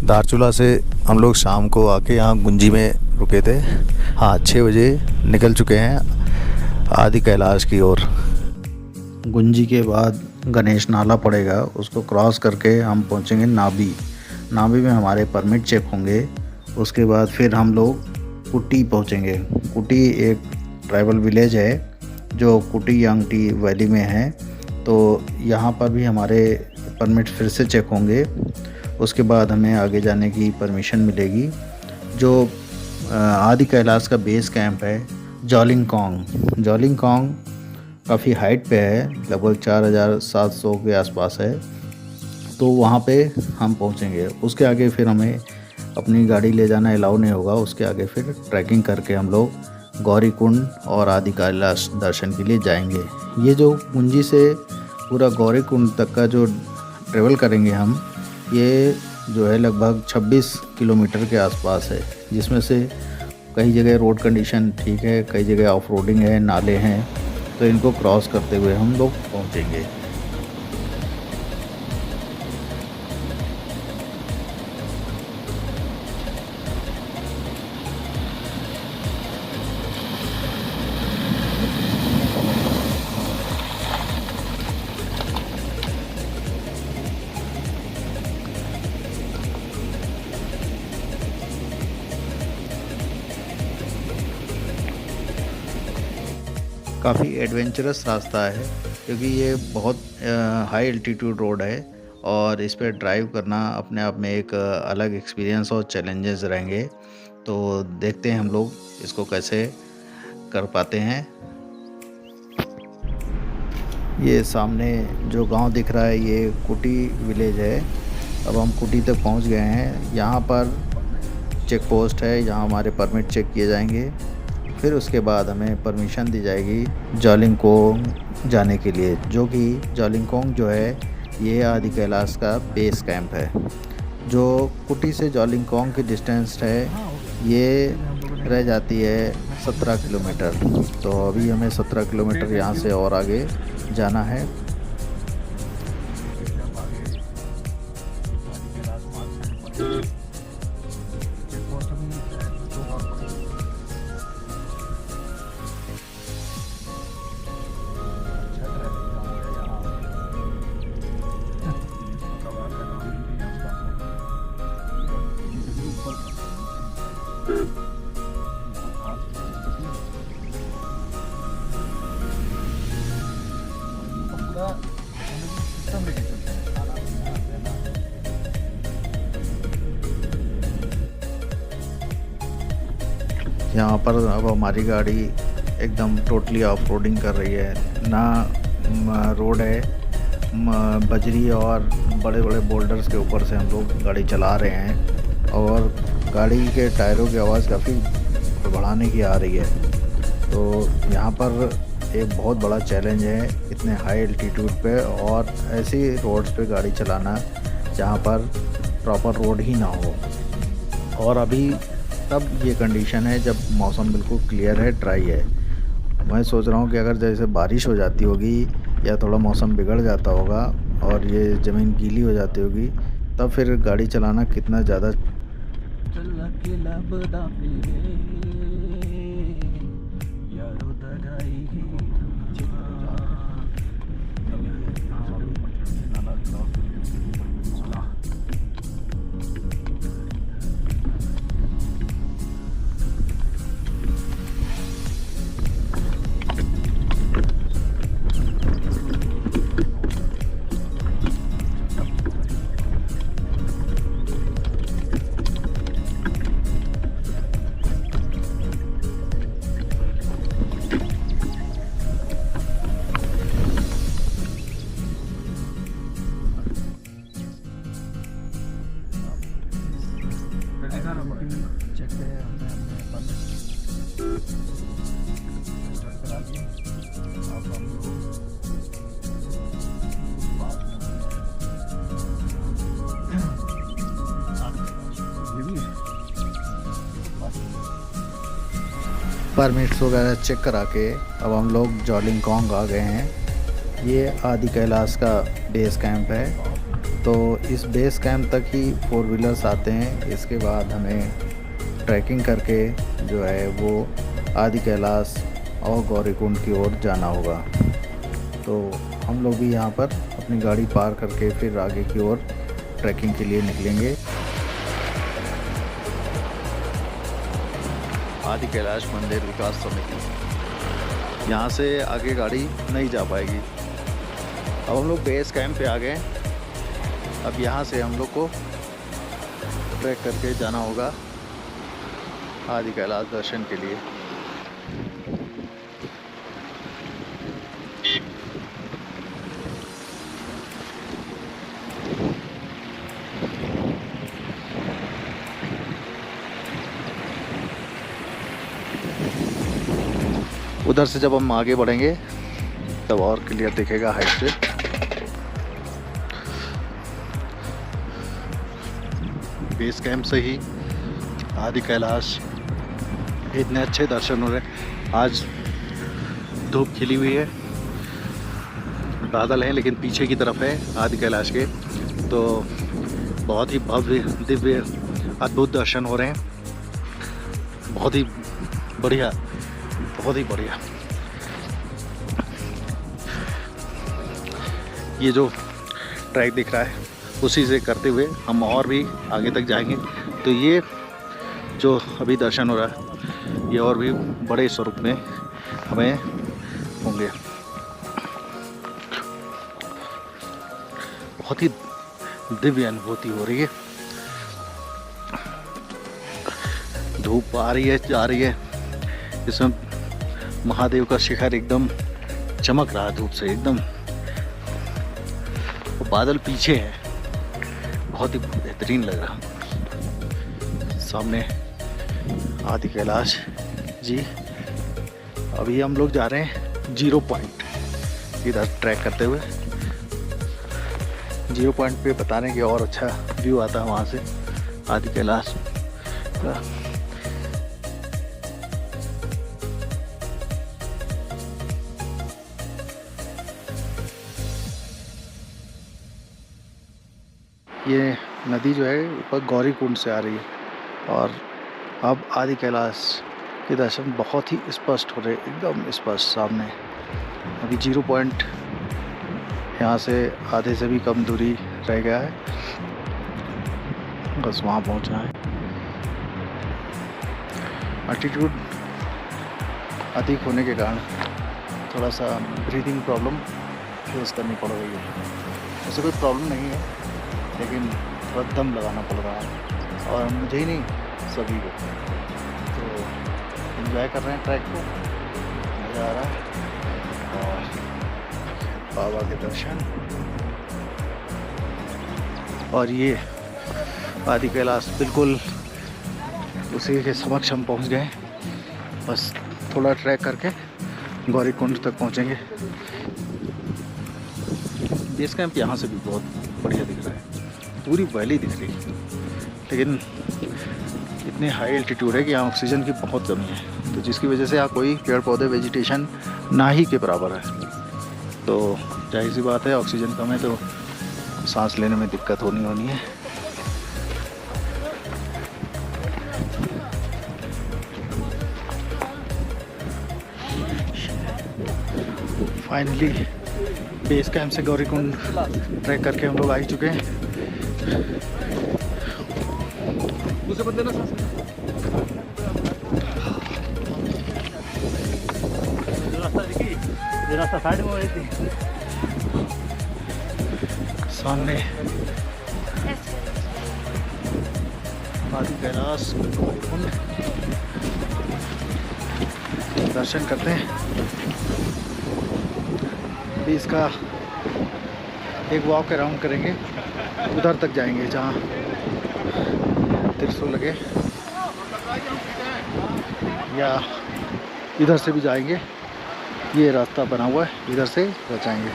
धारचूला से हम लोग शाम को आके यहाँ गुंजी में रुके थे। हाँ, 6 बजे निकल चुके हैं आदि कैलाश की ओर। गुंजी के बाद गणेश नाला पड़ेगा, उसको क्रॉस करके हम पहुँचेंगे नाभी। नाभी में हमारे परमिट चेक होंगे। उसके बाद फिर हम लोग कुटी पहुँचेंगे। कुटी एक ट्राइबल विलेज है जो कुटी यांगटी वैली में है, तो यहाँ पर भी हमारे परमिट फिर से चेक होंगे। उसके बाद हमें आगे जाने की परमिशन मिलेगी। जो आदि कैलाश का बेस कैंप है जॉलिंगकॉन्ग। जॉलिंगकॉन्ग काफ़ी हाइट पे है, लगभग 4700 के आसपास है, तो वहाँ पे हम पहुँचेंगे। उसके आगे फिर हमें अपनी गाड़ी ले जाना अलाउ नहीं होगा। उसके आगे फिर ट्रैकिंग करके हम लोग गौरी कुंड और आदि कैलाश दर्शन के लिए जाएंगे। ये जो गुंजी से पूरा गौरी कुंड तक का जो ट्रेवल करेंगे हम, ये जो है लगभग 26 किलोमीटर के आसपास है, जिसमें से कई जगह रोड कंडीशन ठीक है, कई जगह ऑफ रोडिंग है, नाले हैं, तो इनको क्रॉस करते हुए हम लोग पहुँचेंगे। काफ़ी एडवेंचरस रास्ता है क्योंकि ये बहुत हाई एल्टीट्यूड रोड है और इस पर ड्राइव करना अपने आप में एक अलग एक्सपीरियंस और चैलेंजेस रहेंगे। तो देखते हैं हम लोग इसको कैसे कर पाते हैं। ये सामने जो गांव दिख रहा है ये कुटी विलेज है। अब हम कुटी तक पहुंच गए हैं। यहाँ पर चेक पोस्ट है, यहाँ हमारे परमिट चेक किए जाएंगे। फिर उसके बाद हमें परमिशन दी जाएगी जॉलिंगकॉन्ग जाने के लिए, जो कि जॉलिंगकॉन्ग जो है ये आदि कैलाश का बेस कैंप है। जो कुटी से जॉलिंगकॉन्ग की डिस्टेंस है ये रह जाती है 17 किलोमीटर। तो अभी हमें 17 किलोमीटर यहाँ से और आगे जाना है। यहाँ पर अब हमारी गाड़ी एकदम टोटली ऑफ रोडिंग कर रही है। ना रोड है, बजरी और बड़े बड़े बोल्डर्स के ऊपर से हम लोग गाड़ी चला रहे हैं और गाड़ी के टायरों की आवाज़ काफ़ी बढ़ाने की आ रही है। तो यहाँ पर एक बहुत बड़ा चैलेंज है इतने हाई एल्टीट्यूड पे और ऐसी रोड्स पे गाड़ी चलाना जहाँ पर प्रॉपर रोड ही ना हो। और अभी तब ये कंडीशन है जब मौसम बिल्कुल क्लियर है, ड्राई है। मैं सोच रहा हूँ कि अगर जैसे बारिश हो जाती होगी या थोड़ा मौसम बिगड़ जाता होगा और ये ज़मीन गीली हो जाती होगी, तब फिर गाड़ी चलाना कितना ज़्यादा परमिट्स वगैरह चेक करा के अब हम लोग जॉलिंगकॉन्ग आ गए हैं। ये आदि कैलाश का बेस कैंप है तो इस बेस कैंप तक ही 4 व्हीलर्स आते हैं। इसके बाद हमें ट्रैकिंग करके जो है वो आदि कैलाश और गौरीकुंड की ओर जाना होगा। तो हम लोग भी यहाँ पर अपनी गाड़ी पार करके फिर आगे की ओर ट्रैकिंग के लिए निकलेंगे। आदि कैलाश मंदिर विकास समिति, यहाँ से आगे गाड़ी नहीं जा पाएगी। अब हम लोग बेस कैंप पे आ गए। अब यहाँ से हम लोग को ट्रैक करके जाना होगा आदि कैलाश दर्शन के लिए। उधर से जब हम आगे बढ़ेंगे तब और क्लियर दिखेगा हाइट से। बेस कैंप से ही आदि कैलाश इतने अच्छे दर्शन हो रहे हैं। आज धूप खिली हुई है, बादल हैं, लेकिन पीछे की तरफ है आदि कैलाश के, तो बहुत ही भव्य दिव्य अद्भुत दर्शन हो रहे हैं। बहुत ही बढ़िया, बहुत ही बढ़िया। ये जो ट्रैक दिख रहा है उसी से करते हुए हम और भी आगे तक जाएंगे। तो ये जो अभी दर्शन हो रहा है ये और भी बड़े स्वरूप में हमें होंगे। बहुत ही दिव्य अनुभूति हो रही है। धूप आ रही है, जा रही है, इसमें महादेव का शिखर एकदम चमक रहा है धूप से एकदम। बादल पीछे है, बहुत ही बेहतरीन लग रहा। सामने आदि कैलाश जी। अभी हम लोग जा रहे हैं 0 पॉइंट, इधर ट्रैक करते हुए 0 पॉइंट पे बता रहे हैं कि और अच्छा व्यू आता है वहाँ से आदि कैलाश का। ये नदी जो है ऊपर गौरीकुंड से आ रही है और अब आदि कैलाश के दर्शन बहुत ही स्पष्ट हो रहे, एकदम स्पष्ट सामने। अभी 0 पॉइंट यहाँ से आधे से भी कम दूरी रह गया है, बस वहाँ पहुँचना है। एल्टीट्यूड अधिक होने के कारण थोड़ा सा ब्रीदिंग प्रॉब्लम फेस करनी पड़ रही है। ऐसे कोई प्रॉब्लम नहीं है, लेकिन थोड़ा दम लगाना पड़ रहा है, और मुझे ही नहीं सभी को। तो एंजॉय कर रहे हैं ट्रैक को, मज़ा आ रहा है। और बाबा के दर्शन, और ये आदि कैलाश बिल्कुल उसी के समक्ष हम पहुंच गए। बस थोड़ा ट्रैक करके गौरीकुंड तक पहुंचेंगे। बेस कैंप यहाँ से भी बहुत बढ़िया दिख रहा है, पूरी वैली दिख रही है, लेकिन इतने हाई एल्टीट्यूड है कि यहाँ ऑक्सीजन की बहुत कमी है, तो जिसकी वजह से यहाँ कोई पेड़ पौधे वेजिटेशन ना ही के बराबर है। तो जाहिर सी बात है, ऑक्सीजन कम है तो सांस लेने में दिक्कत होनी है। फाइनली बेस कैंप से गौरीकुंड ट्रैक करके हम लोग आ ही चुके हैं। सामने आदि कैलाश गौरीकुंड दर्शन करते हैं। अभी इसका एक वॉक अराउंड करेंगे, उधर तक जाएंगे जहाँ त्रिशूल लगे, या इधर से भी जाएंगे। ये रास्ता बना हुआ है, इधर से जाएंगे।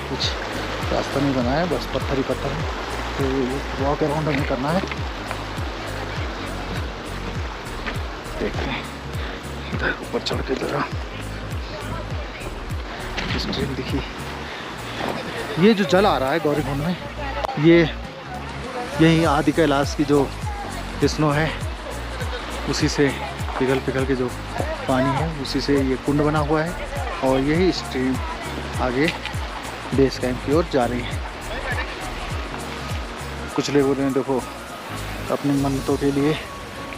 कुछ रास्ता नहीं बना है, बस पत्थर ही पत्थर है। तो वॉक अराउंड हमें करना है। देखते हैं इधर ऊपर चढ़ के जरा स्ट्रीम दिखी। ये जो जल आ रहा है गौरीकुंड में, ये यही आदि कैलाश की जो स्नो है उसी से पिघल के जो पानी है उसी से ये कुंड बना हुआ है, और यही स्ट्रीम आगे बेस कैंप की ओर जा रही है। कुछ लोगों ने देखो अपनी मन्नतों के लिए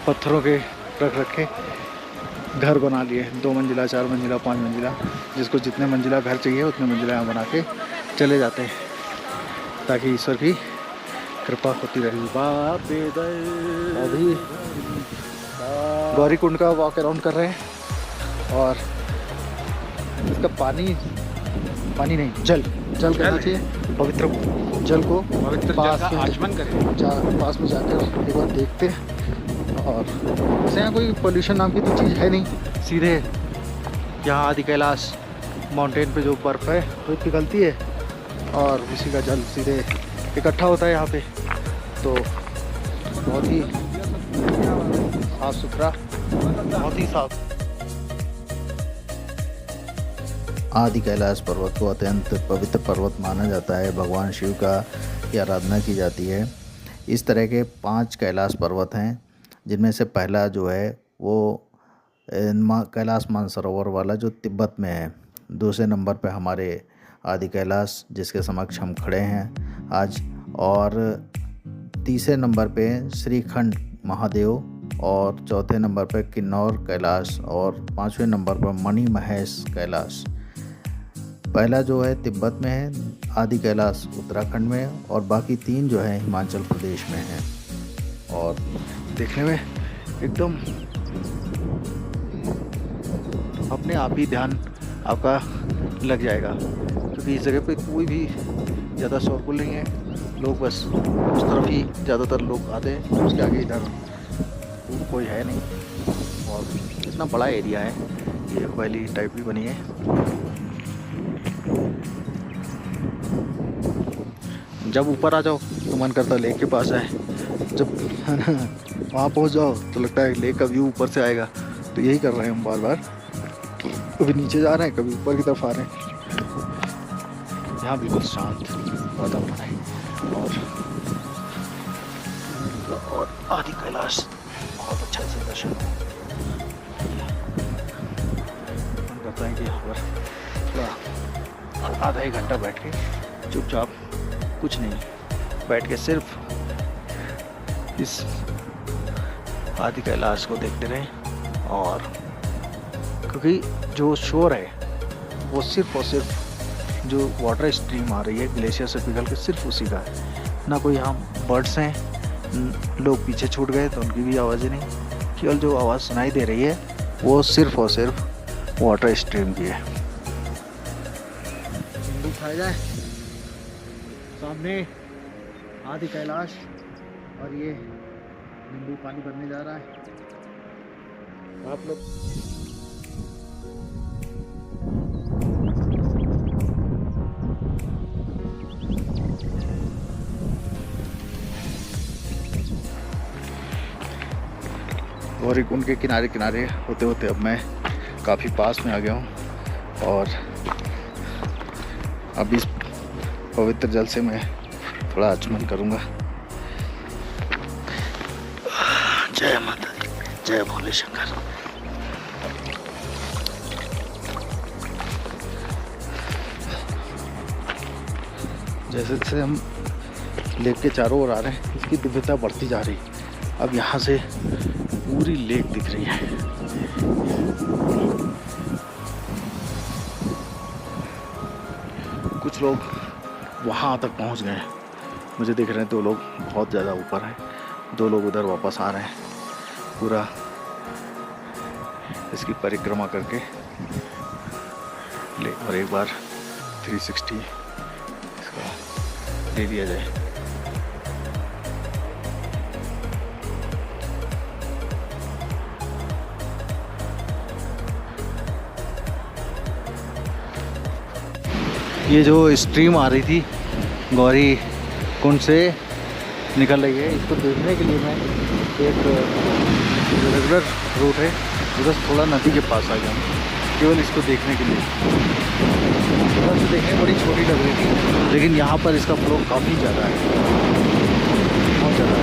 पत्थरों के रख रखे घर बना लिए, 2 मंजिला, 4 मंजिला, 5 मंजिला, जिसको जितने मंजिला घर चाहिए उतने मंजिला यहाँ बना के चले जाते हैं, ताकि ईश्वर की कृपा होती रही। अभी गौरीकुंड का वॉक अराउंड कर रहे हैं, और इसका पानी नहीं, जल कहना चाहिए, पवित्र जल को पास में जाकर एक बार देखते हैं। और वैसे यहाँ कोई पोल्यूशन नाम की तो चीज़ है नहीं, सीधे यहाँ आदि कैलाश माउंटेन पे जो बर्फ़ है वो पिघलती है और उसी का जल सीधे इकट्ठा होता है यहाँ पे, तो बहुत ही साफ सुथरा, बहुत ही साफ। आदि कैलाश पर्वत को अत्यंत पवित्र पर्वत माना जाता है, भगवान शिव का की आराधना की जाती है। इस तरह के 5 कैलाश पर्वत हैं, जिनमें से पहला जो है वो कैलाश मानसरोवर वाला जो तिब्बत में है। दूसरे नंबर पे हमारे आदि कैलाश जिसके समक्ष हम खड़े हैं आज, और तीसरे नंबर पे श्रीखंड महादेव, और चौथे नंबर पे किन्नौर कैलाश, और 5वें नंबर पर मणि महेश कैलाश। पहला जो है तिब्बत में है, आदि कैलाश उत्तराखंड में, और बाकी 3 जो है हिमाचल प्रदेश में हैं। और देखने में एकदम अपने आप ही ध्यान आपका लग जाएगा, क्योंकि इस जगह पे कोई भी ज़्यादा शोरगुल नहीं है, लोग बस उस तरफ ही ज़्यादातर लोग आते हैं, उसके आगे इधर कोई है नहीं। और इतना बड़ा एरिया है, ये वैली टाइप भी बनी है। जब ऊपर आ जाओ तो मन करता है लेक के पास आए, जब वहाँ पहुँच जाओ तो लगता है लेक का व्यू ऊपर से आएगा। तो यही कर रहे हैं हम बार बार, कभी नीचे जा रहे हैं, कभी ऊपर की तरफ आ रहे हैं। यहाँ बिल्कुल शांत वातावरण है, और आदि कैलाश बहुत अच्छा से दर्शन मन करता है कि यहाँ पर थोड़ा आधा 1 घंटा बैठ के चुपचाप कुछ नहीं, बैठ के सिर्फ इस आदि कैलाश को देखते रहें। और क्योंकि जो शोर है वो सिर्फ और सिर्फ जो वाटर स्ट्रीम आ रही है ग्लेशियर से पिघल के, सिर्फ उसी का है। ना कोई यहाँ बर्ड्स हैं, लोग पीछे छूट गए तो उनकी भी आवाज़ें नहीं, केवल जो आवाज़ सुनाई दे रही है वो सिर्फ और सिर्फ वाटर स्ट्रीम की है। उठाया जाए सामने आदि कैलाश, और ये नींबू पानी भरने जा रहा है। आप लोग गौरीकुंड के किनारे किनारे होते होते अब मैं काफ़ी पास में आ गया हूँ, और अब इस पवित्र जल से मैं थोड़ा आचमन करूँगा। जय माता दी, जय भोले शंकर। जैसे जैसे हम लेक के चारों ओर आ रहे हैं, इसकी दिव्यता बढ़ती जा रही। अब यहाँ से पूरी लेक दिख रही है। कुछ लोग वहाँ तक पहुँच गए, मुझे दिख रहे हैं 2 लोग बहुत ज़्यादा ऊपर हैं, 2 लोग उधर वापस आ रहे हैं, पूरा इसकी परिक्रमा करके और एक बार 360 इसका ले लिया जाए। ये जो स्ट्रीम आ रही थी गौरी कुंड से निकल रही है, इसको देखने के लिए मैं एक रेगुलर रूट है उधर थोड़ा नदी के पास आ गया, केवल इसको देखने के लिए। उधर से देखने बड़ी छोटी लग रही थी, लेकिन यहाँ पर इसका फ्लो काफ़ी ज़्यादा है, बहुत ज़्यादा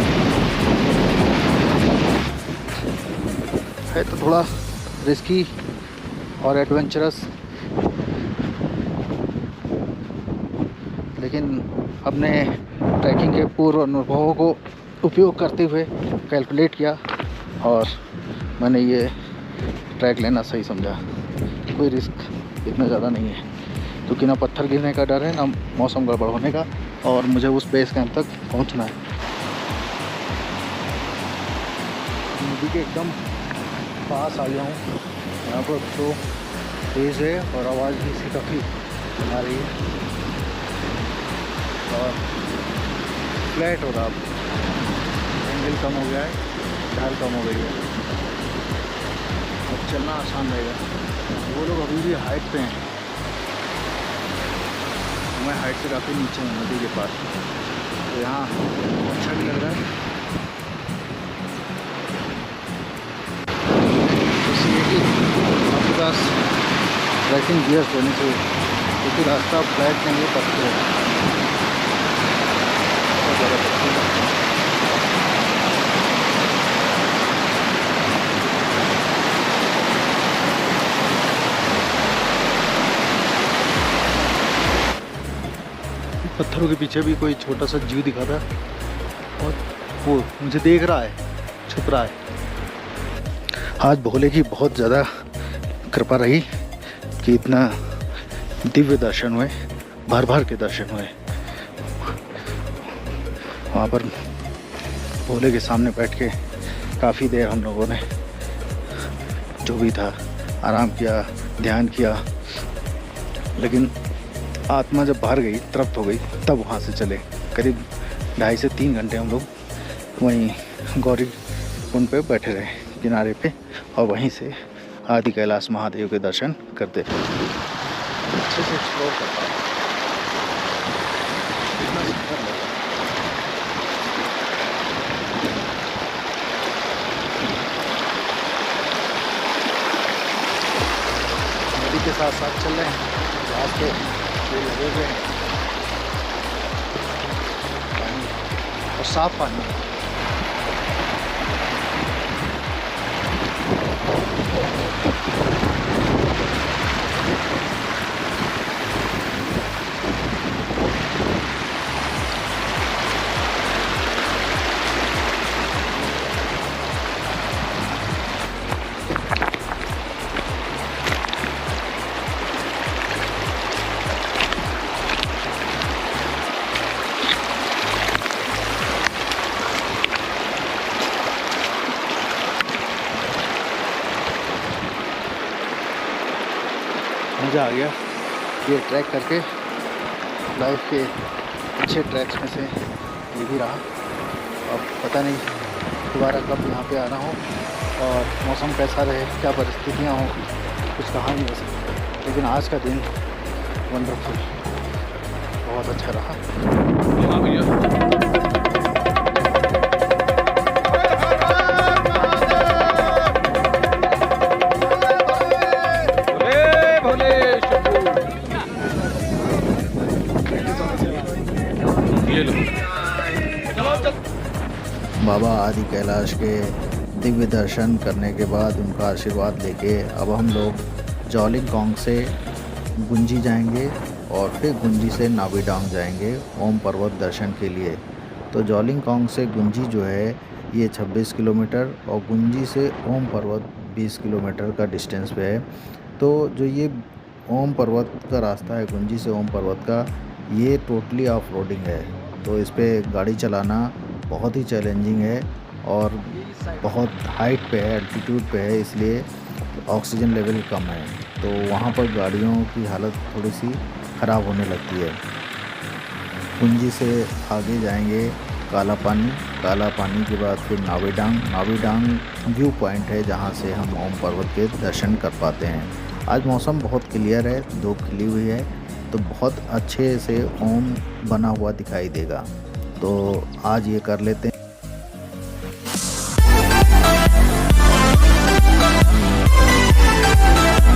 है तो थोड़ा रिस्की और एडवेंचरस, लेकिन अपने ट्रैकिंग के पूर्व अनुभवों को उपयोग करते हुए कैलकुलेट किया और मैंने ये ट्रैक लेना सही समझा। कोई रिस्क इतना ज़्यादा नहीं है, क्योंकि ना पत्थर गिरने का डर है, ना मौसम गड़बड़ होने का, और मुझे उस बेस कैंप तक पहुंचना है। नदी के एकदम पास आ गया हूँ। यहाँ पर तो तेज़ है और आवाज़ भी इसकी काफ़ी आ रही है और फ्लैट हो रहा, अब एंगल कम हो गया है, ढाल कम हो गई है, अब चलना आसान रहेगा। वो लोग अभी भी हाइट पे हैं, मैं हाइट से काफ़ी नीचे हूँ नदी के पास, तो यहाँ अच्छा भी लग रहा है। इसलिए कि आपके पास ट्रैकिंग गियर्स होने चाहिए, क्योंकि रास्ता फ्लैट नहीं है, पत्थर है, बहुत ज़्यादा पत्थर है। पत्थरों के पीछे भी कोई छोटा सा जीव दिखा था और वो मुझे देख रहा है, छुप रहा है। आज भोले की बहुत ज़्यादा कृपा रही कि इतना दिव्य दर्शन हुए, भर भर के दर्शन हुए। वहाँ पर भोले के सामने बैठ के काफ़ी देर हम लोगों ने जो भी था आराम किया, ध्यान किया, लेकिन आत्मा जब बाहर गई, तृप्त हो गई, तब वहाँ से चले। करीब 2.5 से 3 घंटे हम लोग वहीं गौरी कुंड पे बैठे रहे किनारे पे, और वहीं से आदि कैलाश महादेव के दर्शन करते रहे। अच्छे से एक्सप्लोर करता हूँ, कितना सुंदर लगा। नदी के साथ साथ चल रहे हैं, रास्ते ये लगे हुए हैं, पानी और साफ पानी है। मज़ा आ गया ये ट्रैक करके। लाइफ के अच्छे ट्रैक्स में से ये भी रहा। अब पता नहीं दोबारा कब यहाँ पे आना हो और मौसम कैसा रहे, क्या परिस्थितियाँ हों, कुछ कहा नहीं हो सकता, लेकिन आज का दिन वंडरफुल, बहुत अच्छा रहा। बाबा आदि कैलाश के दिव्य दर्शन करने के बाद उनका आशीर्वाद लेके अब हम लोग जॉलिंगकांग से गुंजी जाएंगे और फिर गुंजी से नावीडांग जाएंगे ओम पर्वत दर्शन के लिए। तो जॉलिंगकांग से गुंजी जो है ये 26 किलोमीटर और गुंजी से ओम पर्वत 20 किलोमीटर का डिस्टेंस पे है। तो जो ये ओम पर्वत का रास्ता है, गुंजी से ओम पर्वत का, ये टोटली ऑफ रोडिंग है। तो इस पर गाड़ी चलाना बहुत ही चैलेंजिंग है और बहुत हाइट पे है, एल्टीट्यूड पे है, इसलिए ऑक्सीजन लेवल कम है, तो वहाँ पर गाड़ियों की हालत थोड़ी सी ख़राब होने लगती है। गुंजी से आगे जाएंगे काला पानी के बाद फिर नावीडांग व्यू पॉइंट है जहाँ से हम ओम पर्वत के दर्शन कर पाते हैं। आज मौसम बहुत क्लियर है, धूप खिली हुई है, तो बहुत अच्छे से ओम बना हुआ दिखाई देगा। तो आज ये कर लेते हैं।